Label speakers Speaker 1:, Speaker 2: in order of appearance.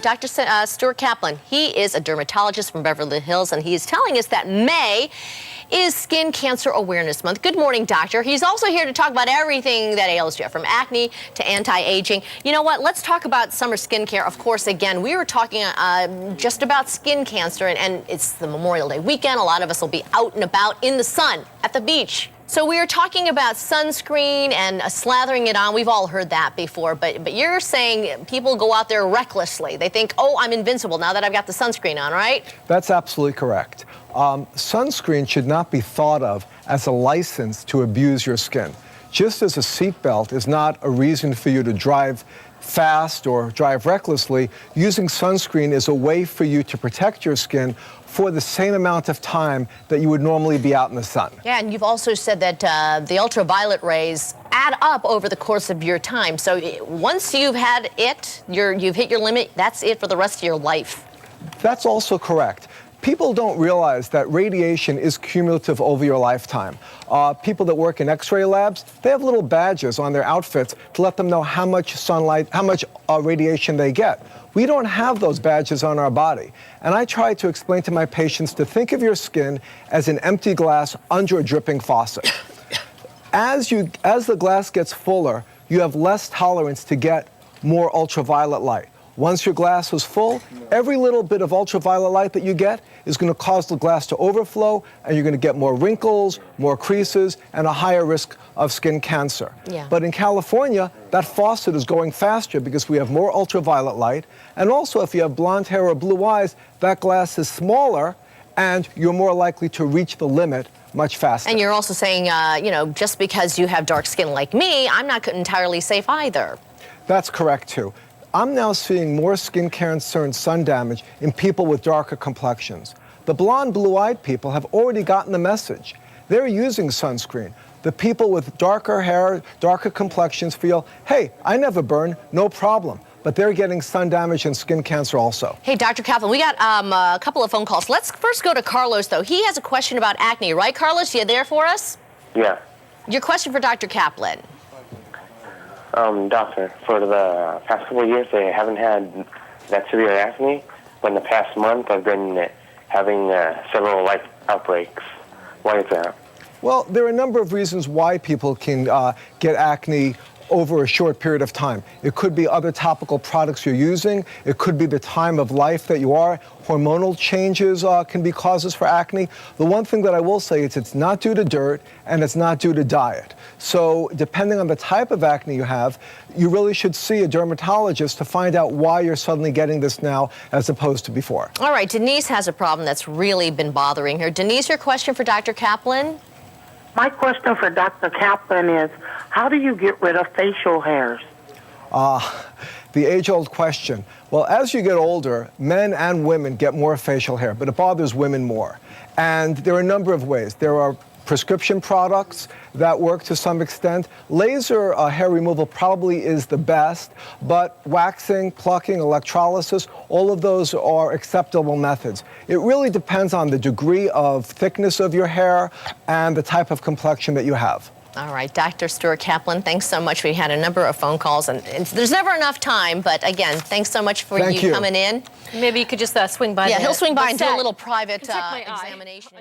Speaker 1: Dr. Stuart Kaplan. He is a dermatologist from Beverly Hills, and he is telling us that May is Skin Cancer Awareness Month. Good morning, doctor. He's also here to talk about everything that ails you, from acne to anti-aging. You know what? Let's talk about summer skincare. Of course, again, we were talking just about skin cancer, and it's the Memorial Day weekend. A lot of us will be out and about in the sun, at the beach. So we were talking about sunscreen and slathering it on. We've all heard that before, but you're saying people go out there recklessly. They think, oh, I'm invincible now that I've got the sunscreen on, right?
Speaker 2: That's absolutely correct. Sunscreen should not be thought of as a license to abuse your skin. Just as a seatbelt is not a reason for you to drive fast or drive recklessly, using sunscreen is a way for you to protect your skin for the same amount of time that you would normally be out in the sun.
Speaker 1: Yeah, and you've also said that the ultraviolet rays add up over the course of your time. So once you've had it, you've hit your limit, that's it for the rest of your life.
Speaker 2: That's also correct. People don't realize that radiation is cumulative over your lifetime. People that work in X-ray labs, they have little badges on their outfits to let them know how much sunlight, how much radiation they get. We don't have those badges on our body. And I try to explain to my patients to think of your skin as an empty glass under a dripping faucet. As the glass gets fuller, you have less tolerance to get more ultraviolet light. Once your glass is full, every little bit of ultraviolet light that you get is going to cause the glass to overflow, and you're going to get more wrinkles, more creases, and a higher risk of skin cancer.
Speaker 1: Yeah.
Speaker 2: But in California, that faucet is going faster because we have more ultraviolet light. And also, if you have blonde hair or blue eyes, that glass is smaller, and you're more likely to reach the limit much faster.
Speaker 1: And you're also saying, you know, just because you have dark skin like me, I'm not entirely safe either.
Speaker 2: That's correct, too. I'm now seeing more skin cancer and sun damage in people with darker complexions. The blonde, blue-eyed people have already gotten the message. They're using sunscreen. The people with darker hair, darker complexions feel, hey, I never burn, no problem. But they're getting sun damage and skin cancer also.
Speaker 1: Hey, Dr. Kaplan, we got a couple of phone calls. Let's first go to Carlos, though. He has a question about acne, right, Carlos? You there for us?
Speaker 3: Yeah.
Speaker 1: Your question for Dr. Kaplan.
Speaker 3: Doctor, for the past couple of years, I haven't had that severe acne, but in the past month, I've been having several outbreaks. Why is that?
Speaker 2: Well, there are a number of reasons why people can get acne over a short period of time. It could be other topical products you're using. It could be the time of life that you are. Hormonal changes can be causes for acne. The one thing that I will say is it's not due to dirt and it's not due to diet. So depending on the type of acne you have, you really should see a dermatologist to find out why you're suddenly getting this now as opposed to before.
Speaker 1: All right, Denise has a problem that's really been bothering her. Denise, your question for Dr. Kaplan?
Speaker 4: My question for Dr. Kaplan is, how do you get rid of facial hairs?
Speaker 2: The age-old question. Well, as you get older, men and women get more facial hair, but it bothers women more. And there are a number of ways. There are prescription products that work to some extent. Laser hair removal probably is the best, but waxing, plucking, electrolysis, all of those are acceptable methods. It really depends on the degree of thickness of your hair and the type of complexion that you have.
Speaker 1: All right, Dr. Stuart Kaplan, thanks so much. We had a number of phone calls, and there's never enough time, but again, thanks so much for you coming in.
Speaker 5: Maybe you could just swing by.
Speaker 1: Yeah, he'll swing by and do a little private examination.